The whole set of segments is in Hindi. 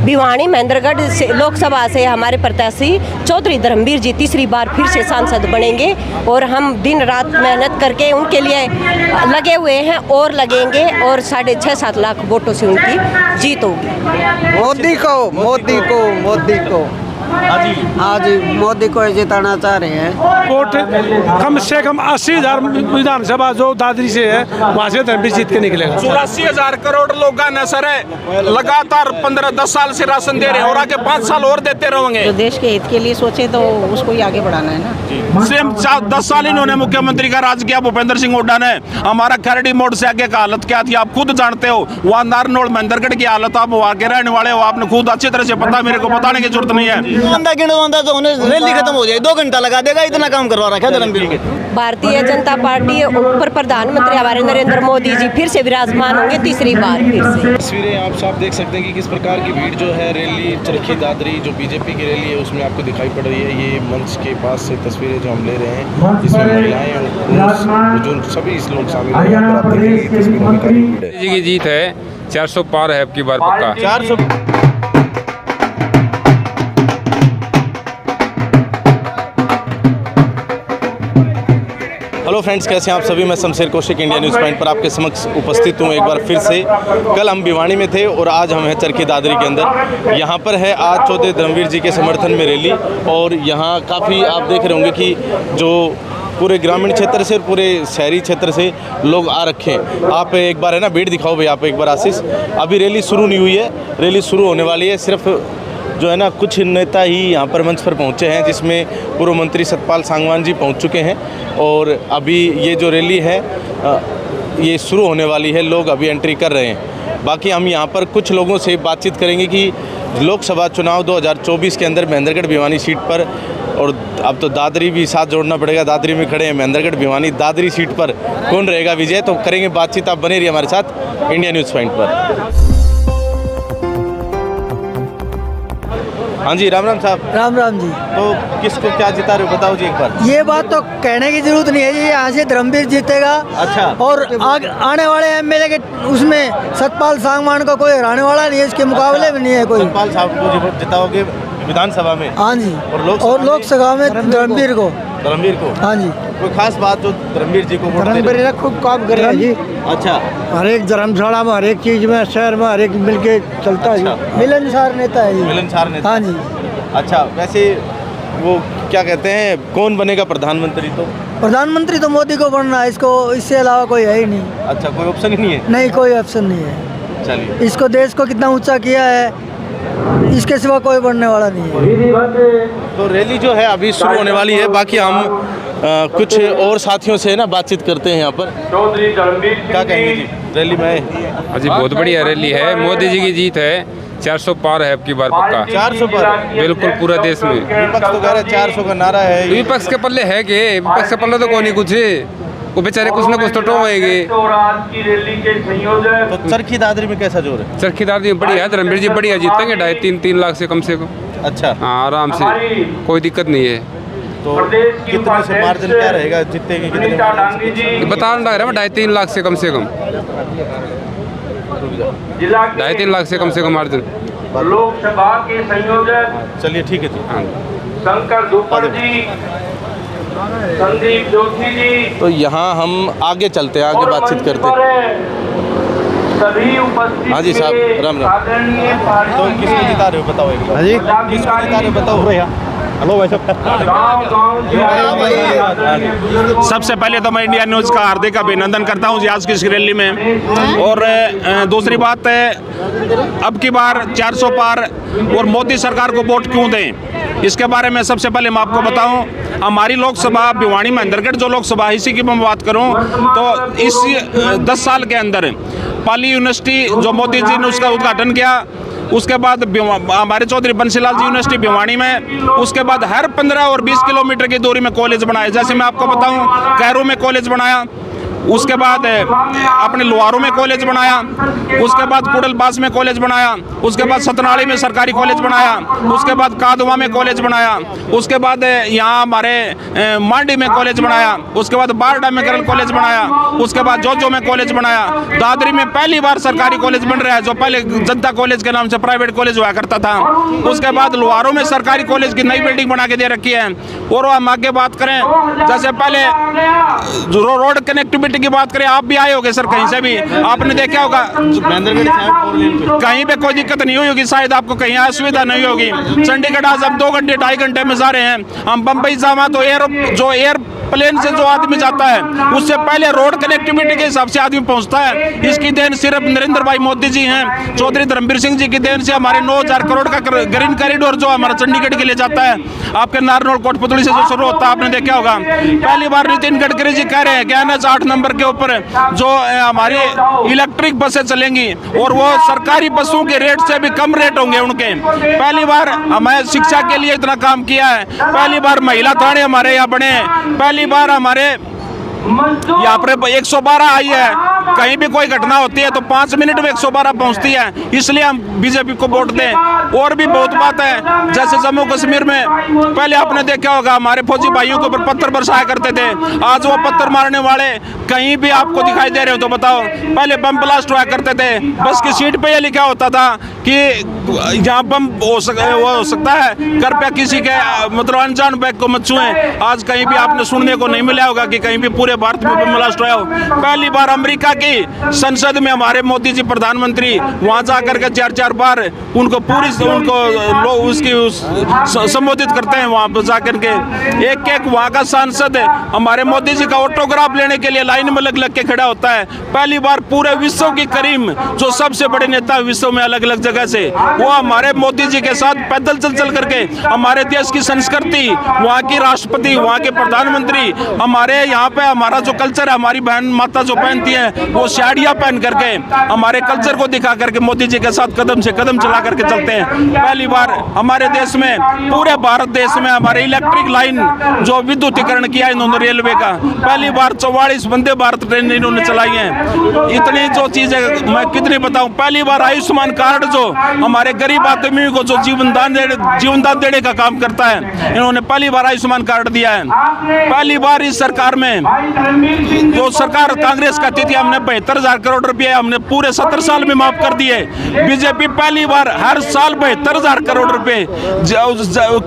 भिवानी महेंद्रगढ़ से लोकसभा से हमारे प्रत्याशी चौधरी धर्मवीर जी तीसरी बार फिर से सांसद बनेंगे और हम दिन रात मेहनत करके उनके लिए लगे हुए हैं और लगेंगे और 6.5-7 लाख वोटों से उनकी जीत होगी। मोदी को हाँ जी मोदी को जिताना चाह रहे हैं। वोट कम से कम 80,000 विधानसभा जो दादरी से है वहाँ से धर्मवीर जीत के निकलेगा। 84,000 करोड़ लोग का नसर है, लगातार 15-10 साल से राशन दे रहे हैं और आगे 5 साल और देते रहेंगे। जो देश के हित के लिए सोचे तो उसको ही आगे बढ़ाना है ना। सेम 10 साल इन्होंने मुख्यमंत्री का राज किया भूपेंद्र सिंह हुड्डा ने। हमारा खरड़ी मोड़ से आगे का हालत क्या थी आप खुद जानते हो, वहाँ नारनौल महेंद्रगढ़ की हालत आप वहाँ के रहने वाले हो, आपने खुद अच्छी तरह से पता, मेरे को बताने की जरूरत नहीं है। तो उन्हें रैली खत्म हो जाए 2 घंटा लगा देगा, इतना काम करवा रखा है धर्मवीर। भारतीय जनता पार्टी ऊपर प्रधानमंत्री हमारे नरेंद्र मोदी जी फिर से विराजमान होंगे तीसरी बार फिर से। तस्वीरें आप साफ देख सकते हैं कि किस प्रकार की भीड़ जो है रैली चरखी दादरी जो बीजेपी की रैली है उसमें आपको दिखाई पड़ रही है। ये मंच के पास से तस्वीरें जो हम ले रहे हैं जिसमें महिलाएं और पुरुष बुजुर्ग सभी इस लोग शामिल हैं। यहाँ पर आप देख रहे हैं तस्वीरों में काफी भीड़ है। जी की जीत है 400 पार है अब की बार पक्का 400। हेलो फ्रेंड्स, कैसे हैं आप सभी। मैं Shamsher Kaushik India news point पर आपके समक्ष उपस्थित हूं एक बार फिर से। कल हम भिवानी में थे और आज हम हैं चरखी दादरी के अंदर। यहां पर है आज चौधरी धर्मवीर जी के समर्थन में रैली और यहां काफ़ी आप देख रहे होंगे कि जो पूरे ग्रामीण क्षेत्र से और पूरे शहरी क्षेत्र से लोग आ रखे हैं। आप एक बार है ना भीड़ दिखाओ भाई, आप एक बार आशीष। अभी रैली शुरू नहीं हुई है, रैली शुरू होने वाली है। सिर्फ जो है ना कुछ नेता ही यहाँ पर मंच पर पहुँचे हैं, जिसमें पूर्व मंत्री सतपाल सांगवान जी पहुँच चुके हैं और अभी ये जो रैली है ये शुरू होने वाली है। लोग अभी एंट्री कर रहे हैं। बाकी हम यहाँ पर कुछ लोगों से बातचीत करेंगे कि लोकसभा चुनाव 2024 के अंदर महेंद्रगढ़ भिवानी सीट पर, और अब तो दादरी भी साथ जोड़ना पड़ेगा, दादरी में खड़े हैं, महेंद्रगढ़ भिवानी दादरी सीट पर कौन रहेगा विजय, तो करेंगे बातचीत। आप बने रहिए हमारे साथ इंडिया न्यूज़ पॉइंट पर। हाँ जी, राम राम साहब। राम राम जी। तो किसको क्या जिता रहे हो बताओ जी एक बार। ये बात तो कहने की जरूरत नहीं है जी, यहाँ से धर्मवीर जीतेगा। अच्छा। और आने वाले एमएलए के उसमें सतपाल सांगवान का कोई हराने वाला नहीं है, इसके मुकाबले में नहीं है कोई। सतपाल साहब को जिताओगे विधानसभा में? हाँ जी। और लोकसभा में धर्मवीर को। धर्मवीर को? हाँ जी। कोई खास बात जो धर्मवीर जी को? धर्मवीर खूब काम कर रहा है जी। अच्छा। हर एक धर्मशाला में, हर एक चीज में, शहर में हर एक मिलके चलता है। मिलनसार नेता है जी। मिलनसार नेता। हाँ जी। अच्छा, वैसे वो क्या कहते हैं कौन बनेगा प्रधानमंत्री? तो प्रधानमंत्री तो मोदी को बनना है, इसको इससे अलावा कोई है ही नहीं। अच्छा, कोई ऑप्शन ही नहीं है? नहीं, कोई ऑप्शन नहीं है। चलिए। इसको देश को कितना ऊंचा किया है, इसके सिवा कोई बनने वाला नहीं है। तो रैली जो है अभी शुरू होने वाली है। बाकी हम कुछ और साथियों से ना बातचीत करते हैं यहाँ पर। क्या कहेंगे जी रैली में? जी बहुत बढ़िया रैली है, मोदी जी की जीत है 400 पार है अब की बार पक्का 400 पार बिल्कुल पूरा देश में। विपक्ष तो कह रहा है 400 का नारा है। विपक्ष के पल्ले है के? विपक्ष के पल्ले तो कौन ही कुछ है, वो बेचारे कुछ ना कुछ तो टोएंगे। तो चरखी दादरी में कैसा जोर है? चरखी दादरी में बढ़िया है, धर्मवीर जी बढ़िया जीतेंगे 2.5-3 लाख से कम से कम। अच्छा। हाँ आराम से, कोई दिक्कत नहीं है। तो कितने से मार्जिन क्या रहेगा, जीतेंगे कितने मार्जिन? बता रहा है 2.5-3 लाख से कम से कम, 2.5-3 लाख से कम मार्जिन। लोकसभा के संयोजक चलिए ठीक है जी। हाँ। शंकर दुपर जी, संदीप जोशी जी। तो यहाँ हम आगे चलते हैं, आगे बातचीत करते हैं। सभी उपस्थित। हाँ जी साहब, राम राम। तो किसको जिता रहे हो बताओ एक बार। हाँ जी, किसको जिता रहे हो बताओ भैया। हेलो भाई साहब। सबसे पहले तो मैं इंडिया न्यूज़ का हार्दिक अभिनंदन करता हूं आज की इस रैली में। और दूसरी बात है, अब की बार 400 पार और मोदी सरकार को वोट क्यों दें, इसके बारे में सबसे पहले मैं आपको बताऊं। हमारी लोकसभा भिवानी महेंद्रगढ़ जो लोकसभा इसी की मैं बात करूं तो इस 10 साल के अंदर पाली यूनिवर्सिटी जो मोदी जी ने उसका उद्घाटन किया, उसके बाद हमारे चौधरी बंसीलाल जी यूनिवर्सिटी भिवानी में, उसके बाद हर 15 और 20 किलोमीटर की दूरी में कॉलेज बनाए। जैसे मैं आपको बताऊं, कैरू में कॉलेज बनाया, उसके बाद अपने लोहारों में कॉलेज बनाया, उसके बाद कुड़लबास में कॉलेज बनाया, उसके बाद सतनाड़ी में सरकारी कॉलेज बनाया, उसके बाद कादवा में कॉलेज बनाया, उसके बाद यहाँ हमारे मांडी में कॉलेज बनाया, उसके बाद बारडा में करल कॉलेज बनाया, उसके बाद जोजो में कॉलेज बनाया। दादरी में पहली बार सरकारी कॉलेज बन रहा है, जो पहले जनता कॉलेज के नाम से प्राइवेट कॉलेज हुआ करता था। उसके बाद लोहारों में सरकारी कॉलेज की नई बिल्डिंग बना के दे रखी है। और हम आगे बात करें, जैसे पहले रोड कनेक्टिविटी की बात करें, आप भी आए होंगे सर, कहीं से भी आपने देखा होगा, कहीं पे कोई दिक्कत नहीं हुई होगी, शायद आपको कहीं असुविधा नहीं होगी। चंडीगढ़ आज हम 2 घंटे 2.5 घंटे में जा रहे हैं। हम बम्बई जामा तो एयर प्लेन से जो आदमी जाता है, उससे पहले रोड कनेक्टिविटी के हिसाब से आदमी पहुंचता है। इसकी देन सिर्फ नरेंद्र भाई मोदी जी हैं, चौधरी धर्मवीर सिंह जी की देन से हमारे 9,000 करोड़ का ग्रीन कॉरिडोर जो हमारा चंडीगढ़ के लिए जाता है, आपके नारनौल कोटपुतली से जो शुरू होता है, आपने देखा होगा। पहली बार नितिन गडकरी जी कह रहे हैं कि NH 8 नंबर के ऊपर जो हमारी इलेक्ट्रिक बसें चलेंगी और वो सरकारी बसों के रेट से भी कम रेट होंगे उनके। पहली बार हमें शिक्षा के लिए इतना काम किया है, पहली बार महिला थाने हमारे यहाँ बने, पहली बार हमारे यहाँ पर 112 आई है। कहीं भी कोई घटना होती है तो 5 मिनट में 112 पहुंचती है, इसलिए हम बीजेपी को वोट दें। और भी बहुत बात है, जैसे जम्मू कश्मीर में पहले आपने देखा होगा, हमारे फौजी भाइयों के ऊपर पत्थर बरसाया करते थे, आज वो पत्थर मारने वाले कहीं भी आपको दिखाई दे रहे हो तो बताओ। पहले बम ब्लास्ट हुआ करते थे, बस की सीट पे ये लिखा होता था कि यहाँ बम हो सकता है, कृपया किसी के मतलब अनजान बैग को मत छुएं। आज कहीं भी आपने सुनने को नहीं मिला होगा कि कहीं भी पूरे भारत में बम ब्लास्ट हुआ हो। पहली बार अमेरिका की संसद में हमारे मोदी जी प्रधानमंत्री वहां जाकर के 4-4 बार उनको पूरी संबोधित करते हैं। वहां पर जाकर के एक वहां का सांसद हमारे मोदी जी का ऑटोग्राफ लेने के लिए लाइन में लग के खड़ा होता है। पहली बार पूरे विश्व की करीम जो सबसे बड़े नेता विश्व में अलग अलग जगह से, वो हमारे मोदी जी के साथ पैदल चल करके हमारे देश की संस्कृति, वहाँ की राष्ट्रपति, वहाँ के प्रधानमंत्री, हमारे यहाँ पे हमारा जो कल्चर है, हमारी बहन माता जो पहनती है वो साड़ियाँ पहन करके हमारे कल्चर को दिखा करके मोदी जी के साथ कदम से कदम चला करके चलते हैं। पहली बार हमारे देश में, पूरे भारत देश में हमारे इलेक्ट्रिक लाइन जो विद्युतीकरण किया इन्होंने रेलवे का, पहली बार 44 वंदे भारत ट्रेन इन्होंने चलाई है। इतनी जो चीजें मैं कितनी बताऊं। पहली बार आयुष्मान कार्ड जो हमारे गरीब आदमी को जो जीवन दान देने का काम करता है, इन्होंने पहली बार आयुष्मान कार्ड दिया है। पहली बार इस सरकार में, जो सरकार कांग्रेस का थी, हमने 72,000 करोड़ रुपए हमने पूरे 70 साल में माफ कर दिए। बीजेपी पहली बार हर साल 72,000 करोड़ रुपए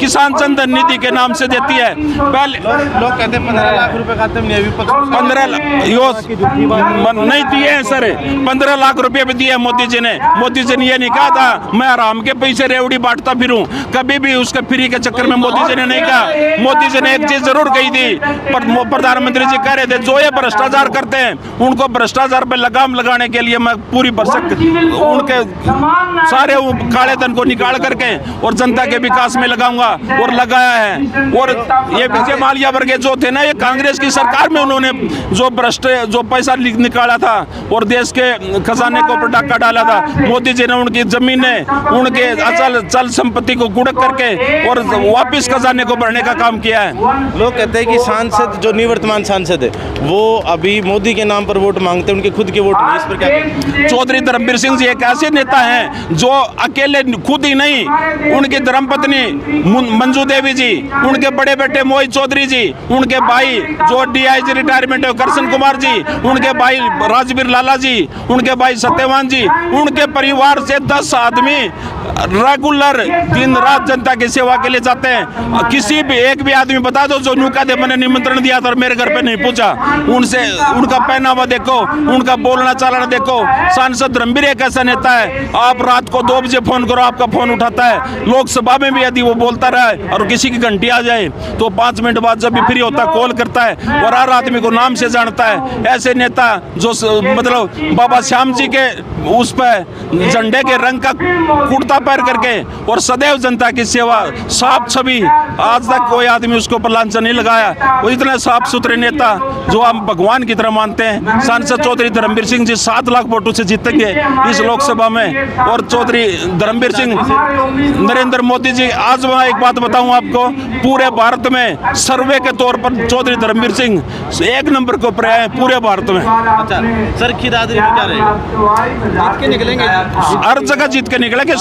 किसान जन निधि के नाम से देती है। पहले लोग कहते हैं 15 लाख रुपए खाते में नहीं, 15 नहीं दिए हैं सर, 15 लाख रुपए भी दिए मोदी जी ने। मोदी जी ने ये नहीं कहा था मैं आराम के पैसे रेवड़ी बांटता फिरूं, कभी भी उसके फ्री के चक्कर में मोदी जी ने नहीं कहा। मोदी जी ने एक चीज जरूर कही थी, पर प्रधानमंत्री जी कह रहे थे जो ये भ्रष्टाचार करते हैं उनको भ्रष्टाचार पे लगाम लगाने के लिए मैं पूरी उनके सारे काले धन को निकाल करके और जनता के विकास में लगाऊंगा, और लगाया है। और ये विजय माल्या वर्ग जो थे ना, ये कांग्रेस की सरकार में उन्होंने जो पैसा निकाला था और देश के खजाने को डाका डाला था, मोदी जी ने उनकी जमीनें, उनके अचल चल संपत्ति को गुड़क करके और वापिस खजाने को भरने का काम किया है। लोग कहते हैं कि सांसद जो निवर्तमान सांसद है वो अभी मोदी के नाम पर वोट मांगते हैं, उनके खुद के वोट नहीं। इस पर क्या? चौधरी धर्मवीर सिंह जी एक ऐसे नेता हैं जो अकेले खुद ही नहीं, उनकी धर्मपत्नी मंजू देवी जी, उनके बड़े बेटे मोहित चौधरी जी, उनके भाई जो DIG रिटायरमेंट है करशन कुमार जी, उनके भाई राजवीर लाला जी, उनके भाई सत्यवान जी, उनके परिवार से 10 आदमी रेगुलर दिन रात जनता की सेवा के लिए जाते हैं। किसी भी एक भी आदमी बता दो जो न्यूका दे मैंने निमंत्रण दिया था और मेरे घर पे नहीं पूछा, उनसे उनका पहनावा देखो, उनका बोलना चालना देखो। सांसद धर्मवीर एक ऐसा नेता है, आप रात को 2 बजे फोन करो आपका फोन उठाता है। लोकसभा में भी यदि वो बोलता रहे और किसी की घंटी आ जाए तो 5 मिनट बाद जब भी फ्री होता है कॉल करता है और हर आदमी को नाम से जानता है। ऐसे नेता जो मतलब बाबा श्याम जी के उस पर झंडे के रंग का कुर्ता इंस्पायर करके और सदैव जनता की सेवा, साफ छवि, आज तक कोई आदमी उसको पर लांछन नहीं लगाया। वो इतने साफ सुथरे नेता जो हम भगवान की तरह मानते हैं। सांसद चौधरी धर्मवीर सिंह जी 7 लाख वोटों से जीतेंगे इस लोकसभा में। और चौधरी धर्मवीर सिंह, नरेंद्र मोदी जी, आज मैं एक बात बताऊं आपको, पूरे भारत में सर्वे के तौर पर चौधरी धर्मवीर सिंह 1 नंबर के ऊपर है पूरे भारत में। अच्छा, सर की दादरी में क्या रहेगा? जीत के निकलेंगे, हर जगह जीत के निकलेंगे।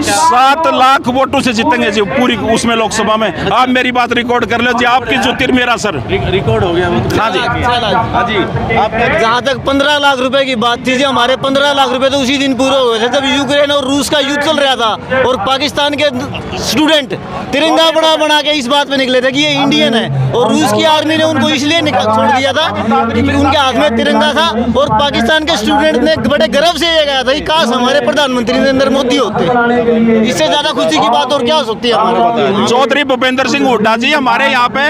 7 लाख वोटों से जीतेंगे जी पूरी उसमें लोकसभा में। आप मेरी बात रिकॉर्ड कर लो जी, आपकी ज्योतिर मेरा सर रिकॉर्ड हो गया वो तो। हाँ जी, हाँ जी। आपका जहाँ तक 15 लाख रुपए की बात थी जी, हमारे 15 लाख रुपए तो उसी दिन पूरे हुए थे जब यूक्रेन और रूस का युद्ध चल रहा था और पाकिस्तान के स्टूडेंट तिरंगा बना के इस बात पे निकले थे कि ये इंडियन है। और रूस की आर्मी ने उनको इसलिए छोड़ दिया था क्योंकि उनके हाथ में तिरंगा था और पाकिस्तान के स्टूडेंट ने बड़े गर्व से ये कहा था कि काश हमारे प्रधानमंत्री नरेंद्र मोदी होते। इससे ज्यादा खुशी की बात और क्या हो सकती है हमारे? चौधरी भूपेंद्र सिंह हुड्डा जी हमारे यहाँ पे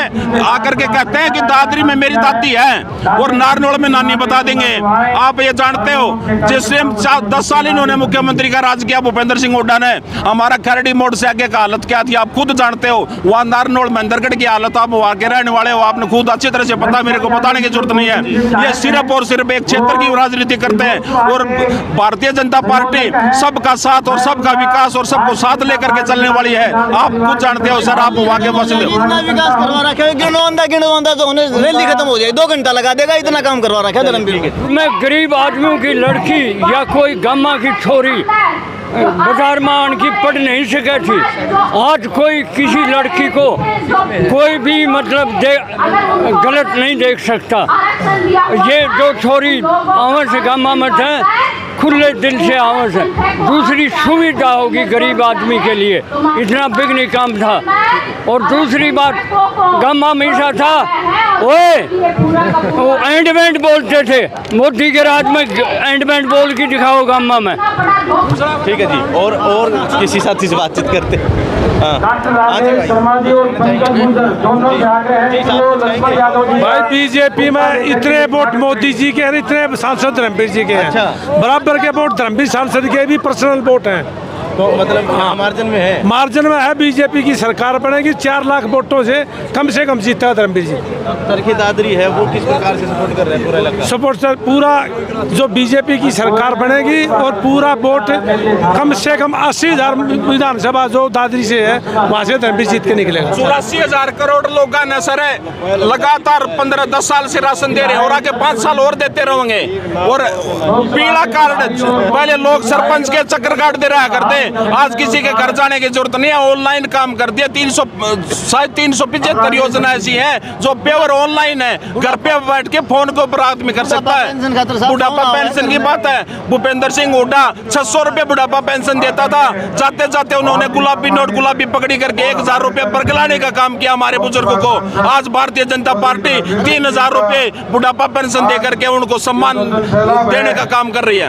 आकर के कहते हैं कि दादरी में मेरी दादी है और नारनौल में नानी बता देंगे। आप ये जानते हो जिस टाइम 10 साल इन्होंने मुख्यमंत्री का राज किया भूपेंद्र सिंह हुड्डा ने, हमारा खैरडी मोड़ से आगे का हालत क्या थी आप खुद जानते हो। वहाँ नारनौल महेंद्रगढ़ की हालत, आप वहाँ के रहने वाले हो, आपने खुद अच्छी तरह से पता, मेरे को बताने की जरूरत नहीं है। ये सिर्फ और सिर्फ एक क्षेत्र की राजनीति करते हैं और भारतीय जनता पार्टी सबका साथ और सबका विकास और सबको साथ लेकर के चलने वाली है। आप खुद जानते हो सर, आप वहाँ के बासिंदे हो। इतना विकास करवा रखा है, गिनवांदा तो होने रैली खत्म हो जाए 2 घंटा लगा देगा, इतना काम करवा रखा है धर्मवीर। मैं गरीब आदमियों की लड़की या कोई गामा की छोरी बाजार में आन की पढ़ नहीं सके थी। आज कोई किसी लड़की को कोई भी मतलब गलत नहीं देख सकता। ये जो छोरी आवाज से गामा में थे खुले दिल से आवाज है। दूसरी सुविधा होगी गरीब आदमी के लिए, इतना बिगनी काम था। और दूसरी बात गामा में ऐसा था वो एंडमेंट बोलते थे, मोदी के राज में एंडमेंट बोल के दिखाओ गामा में। ठीक है जी, और किसी साथी से बातचीत करते हैं। भाई बीजेपी में इतने वोट मोदी जी के हैं, इतने सांसद धर्मवीर जी के हैं। अच्छा। बराबर के वोट धर्मवीर सांसद के भी पर्सनल वोट हैं। तो मतलब मार्जिन में है, मार्जिन में है। बीजेपी की सरकार बनेगी, 4 लाख वोटों से कम जीता है धर्मवीर जी। तरखी दादरी है वो किस प्रकार से सपोर्ट कर रहे हैं? पूरा इलाका सपोर्ट सर, पूरा जो बीजेपी की सरकार बनेगी और पूरा वोट कम से कम 80,000 विधानसभा जो दादरी से है वहाँ से धर्मवीर जीत के निकलेगा। 84,000 करोड़ लोग न सर लगातार 15-10 साल से राशन दे रहे हैं और आगे 5 साल और देते रहेंगे। और पीला कार्ड पहले लोग सरपंच के चक्कर काट दे रहा करते, आज किसी के घर जाने की जरूरत नहीं है, ऑनलाइन काम कर दिया। 375 योजना ऐसी है जो प्योर ऑनलाइन है, घर पे बैठ के फोन के ऊपर आदमी कर सकता है। बुढ़ापा पेंशन की बात है, भूपेंद्र सिंह हुड्डा 600 रुपए बुढ़ापा पेंशन देता था, जाते जाते उन्होंने गुलाबी नोट गुलाबी पकड़ी करके 1,000 रुपए परगलाने का काम किया हमारे बुजुर्गों को। आज भारतीय जनता पार्टी 3,000 रुपए बुढ़ापा पेंशन दे करके उनको सम्मान देने का काम कर रही है।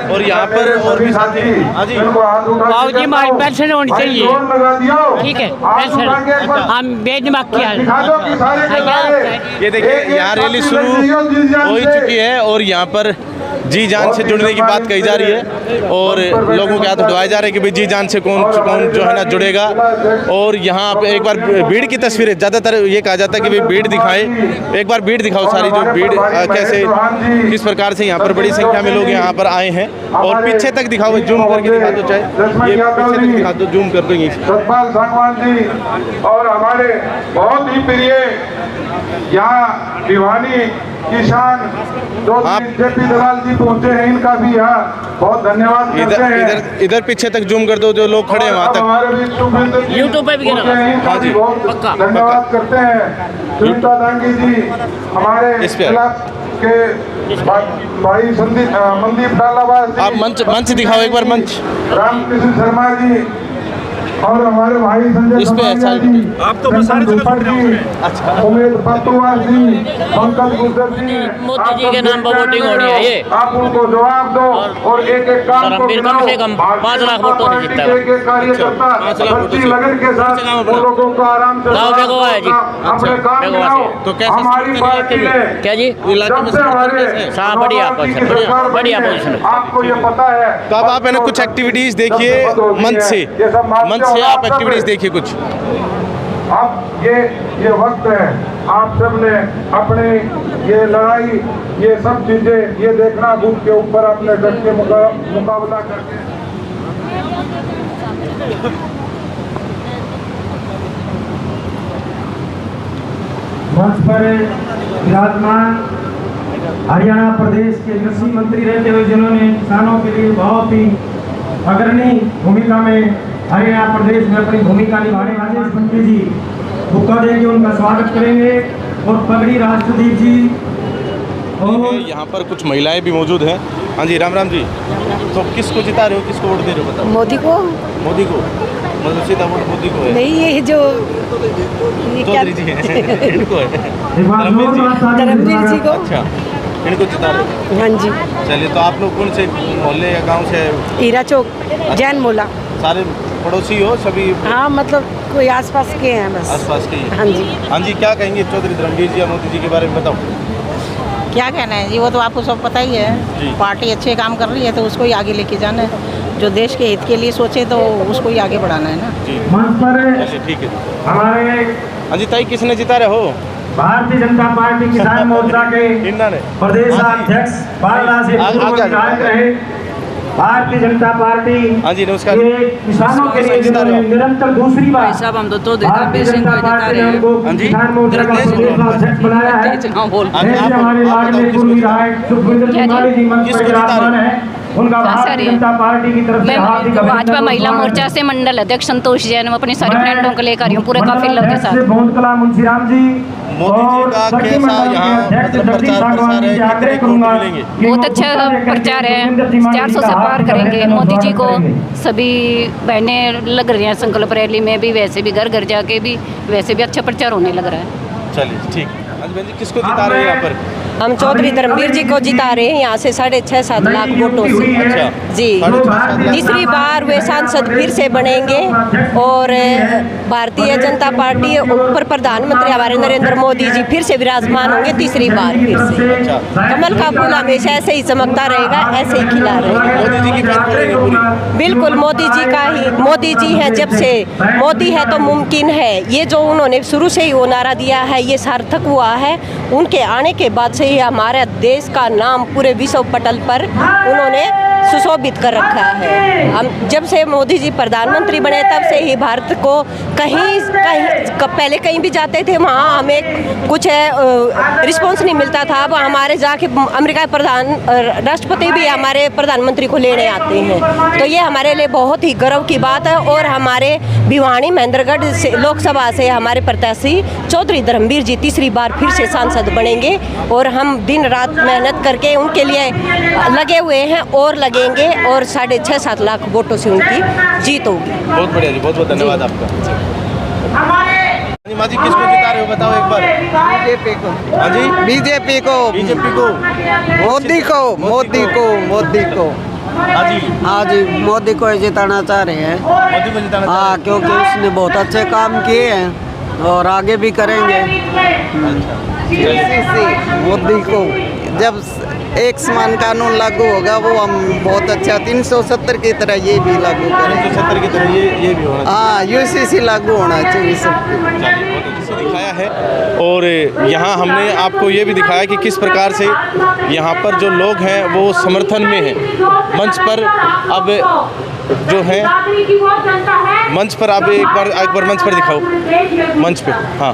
और यहाँ पर और भी साथी बाबू जी हमारी पेंशन होनी चाहिए, ठीक है पेंशन, हम बेदिमाग की हालत। ये देखिए यहाँ रैली शुरू हो ही चुकी है और यहाँ पर जी जान से जुड़ने की बात कही जा रही है और लोगों के हाथ उठवाए जा रहे हैं कि भाई जी जान से कौन जो है ना जुड़ेगा। और यहाँ पे एक बार भीड़ की तस्वीरें, ज़्यादातर ये कहा जाता है कि भाई भीड़ दिखाए, एक बार भीड़ दिखाओ सारी जो भीड़ कैसे किस प्रकार से यहाँ पर बड़ी संख्या में लोग यहाँ पर आए हैं। और पीछे तक दिखाओ, जूम करके दिखा दो, चाहे ये पीछे तक दिखा दो, जूम कर दो। सतपाल सांगवान जी और हमारे बहुत ही प्रिय यहाँ भिवानी किसान जो जेपी दलाल जी पहुंचे हैं, इनका भी यहाँ बहुत धन्यवाद करते हैं। इधर पीछे तक जूम कर दो, जो लोग खड़े हैं वहाँ तक। हमारे यूट्यूब पे भी हाँ जी, बहुत धन्यवाद करते हैं। सुनीता दांगी जी हमारे क्लब के भाई मनदीप डालाबाद, आप मंच दिखाओ एक बार, मंच। रामकृष्ण शर्मा जी और हमारे भाई संजय इस पे सबारिया जी, आप तो बस सारी जगह चंदन छूट रहे जी, उमेद पटवार जी, पंकज गुर्जर जी, मोदी जी के नाम पर वोटिंग हो रही है ये। आप उनको जवाब दो और एक एक काम को धर्मवीर कम से कम 5 लाख वोटों ने जीता है। एक एक कार्यकर्ता सच्ची लगन के साथ वो लोगों को आराम से गाँव बेगवा है जी। अपने काम बेगवा मिलाओ। से। तो कैसे हमारी समर्थन पार्टी इलाके ने क्या जी? इलाके में जब से हमारे हाँ, बढ़िया पोजीशन, बढ़िया पोजीशन। आपको ये पता है। तो अब आप है ना कुछ एक्टिविटीज़ देखिए मंच से आप एक्टिविटीज़ देखिए कुछ। अब ये वक्त है आप सब ने अपने ये लड़ाई ये सब चीजें ये देखना बूथ के ऊपर अपने डट के मुकाबला करके। मंच पर विराजमान हरियाणा प्रदेश के कृषि मंत्री रहते हुए जिन्होंने किसानों के लिए बहुत ही अग्रणी भूमिका में हरियाणा प्रदेश में अपनी भूमिका निभाने राजेश बंटी जी बुक्का देंगे, उनका स्वागत करेंगे और पगड़ी राष्ट्रदीप जी और यहाँ पर कुछ महिलाएं भी मौजूद हैं। हाँ जी, राम राम जी। तो किसको जिता रहे हो, किसको वोट दे रहे हो बताओ? मोदी को मोदी को, मतलब सीधा वोट मोदी को है? नहीं, ये जो चौधरी जी हैं इनको है, एक बार धर्मवीर जी को। अच्छा इनको जिता रहे हो? हाँ जी। चलिए, तो आप लोग कौन से मोहल्ले या गांव से? हीरा चौक, जैन मोला। सारे पड़ोसी हो सभी? हाँ, मतलब कोई आसपास के हैं बस। आसपास के ही? हाँ जी। हाँ जी, क्या कहेंगे चौधरी धर्मवीर जी या मोदी जी के बारे में बताओ? क्या कहना है जी, वो तो आपको सब पता ही जी। है। पार्टी अच्छे काम कर रही है तो उसको ही आगे लेके जाना है। जो देश के हित के लिए सोचे तो उसको ही आगे बढ़ाना है ना जी। मंच पर चलिए ठीक है। हमारे हाँ जी, ताई किसने जिता रहे हो? भारतीय जनता पार्टी किसान मोर्चा के इन्ना ने। प्रदेश अध्यक्ष बारला से पूर्व विधायक रहे भारतीय जनता पार्टी हाँ जी, नमस्कार। के किसानों के लिए जिन्होंने निरंतर दूसरी बार भारतीय जनता पार्टी ने उनको हाँ जी। किसान मोर्चा का प्रदेश अध्यक्ष बनाया है। ऐसे हमारे माननीय पूर्व विधायक सुखविंदर सिंह जी मंच पर विराजमान है, उनका भारतीय जनता पार्टी की तरफ से हार्दिक भाजपा महिला मोर्चा से मंडल अध्यक्ष संतोष जैन अपनी सारी फ्रेंडों को लेकर आई हूँ पूरे काफिले के साथ। भोंतकला मुंशीराम जी मोदी जी का कैसा यहाँ मतलब प्रचार प्रसार है, कितने वोट मिलेंगे? बहुत अच्छा प्रचार है, 400 से पार करेंगे मोदी जी को। सभी बहनें लग रही हैं संकल्प रैली में भी, वैसे भी घर घर जाके भी वैसे भी अच्छा प्रचार होने लग रहा है। चलिए ठीक। हाँ जी, किसको जिता रहे हैं यहाँ पर? हम चौधरी धर्मवीर जी को जिता रहे हैं यहाँ से 6.5-7 लाख वोटों से। अच्छा जी, 6.5 लाख। तीसरी बार वे सांसद फिर से बनेंगे और भारतीय जनता पार्टी ऊपर प्रधानमंत्री हमारे नरेंद्र मोदी जी फिर से विराजमान होंगे तीसरी बार फिर से। कमल का फूल हमेशा ऐसे ही चमकता रहेगा, ऐसे ही खिला रहेगा। मोदी जी की बात करेंगे पूरी? बिल्कुल मोदी जी का ही, मोदी जी हैं जब से, मोदी है तो मुमकिन है। ये जो उन्होंने शुरू से ही वो नारा दिया है ये सार्थक हुआ है। उनके आने के बाद से ही हमारे देश का नाम पूरे विश्व पटल पर उन्होंने सुशोभित कर रखा है। हम जब से मोदी जी प्रधानमंत्री बने तब से ही भारत को कहीं पहले कहीं भी जाते थे वहाँ हमें कुछ रिस्पॉन्स नहीं मिलता था। अब हमारे जाके अमेरिका राष्ट्रपति भी हमारे प्रधानमंत्री को लेने आते हैं, तो ये हमारे लिए बहुत ही गर्व की बात है। और हमारे भिवानी महेंद्रगढ़ से लोकसभा से हमारे प्रत्याशी चौधरी धर्मवीर जी तीसरी बार फिर से सांसद बनेंगे और हम दिन रात मेहनत करके उनके लिए लगे हुए हैं और लगेंगे और 6.5-7 लाख वोटों से उनकी जीत होगी। बहुत बढ़िया जी, बहुत बहुत धन्यवाद आपका। माँ जी किसको जिता रहे हो बताओ एक बार? बीजेपी को। हाँ जी, बीजेपी को। बीजेपी को, मोदी को। मोदी को। मोदी को। हाँ जी, हाँ जी, मोदी को जिताना चाह रहे हैं। मोदी को जिताना चाह हाँ, क्योंकि उसने बहुत अच्छे काम किए हैं और आगे भी करेंगे। मोदी को जब एक समान कानून लागू होगा वो हम बहुत अच्छा 370 की तरह ये भी लागू करें। 370 की तरह ये भी होना चाहिए। हाँ, यूसीसी लागू होना चाहिए सबके। बहुत अच्छे से दिखाया है। और यहाँ हमने आपको ये भी दिखाया कि किस प्रकार से यहाँ पर जो लोग हैं वो समर्थन में हैं। मंच पर अब जो है मंच पर आप एक बार मंच पर दिखाओ, मंच पे। हाँ,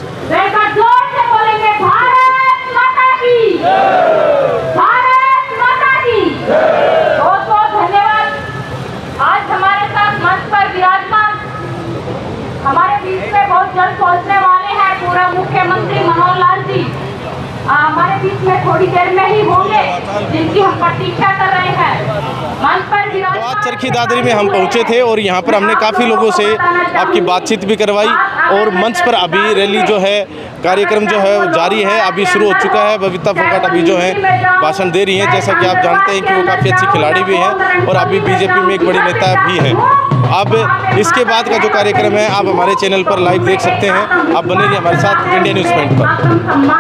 बहुत बहुत धन्यवाद। आज हमारे साथ मंच पर विराजमान हमारे बीच में बहुत जल्द पहुंचने वाले हैं पूरा मुख्यमंत्री मनोहर लाल जी हमारे बीच में थोड़ी देर में ही होंगे, जिनकी हम प्रतीक्षा कर रहे हैं। मंच पर विराजमान आज चरखी दादरी में हम पहुंचे थे और यहाँ पर हमने काफ़ी लोगों से आपकी बातचीत भी करवाई और मंच पर अभी रैली जो है, कार्यक्रम जो है वो जारी है, अभी शुरू हो चुका है। बबीता फोगाट अभी जो है भाषण दे रही हैं। जैसा कि आप जानते हैं कि वो काफ़ी अच्छी खिलाड़ी भी हैं और अभी बीजेपी में एक बड़ी नेता भी हैं। अब इसके बाद का जो कार्यक्रम है आप हमारे चैनल पर लाइव देख सकते हैं। आप बने रहिए हमारे साथ इंडिया न्यूज़ पॉइंट पर।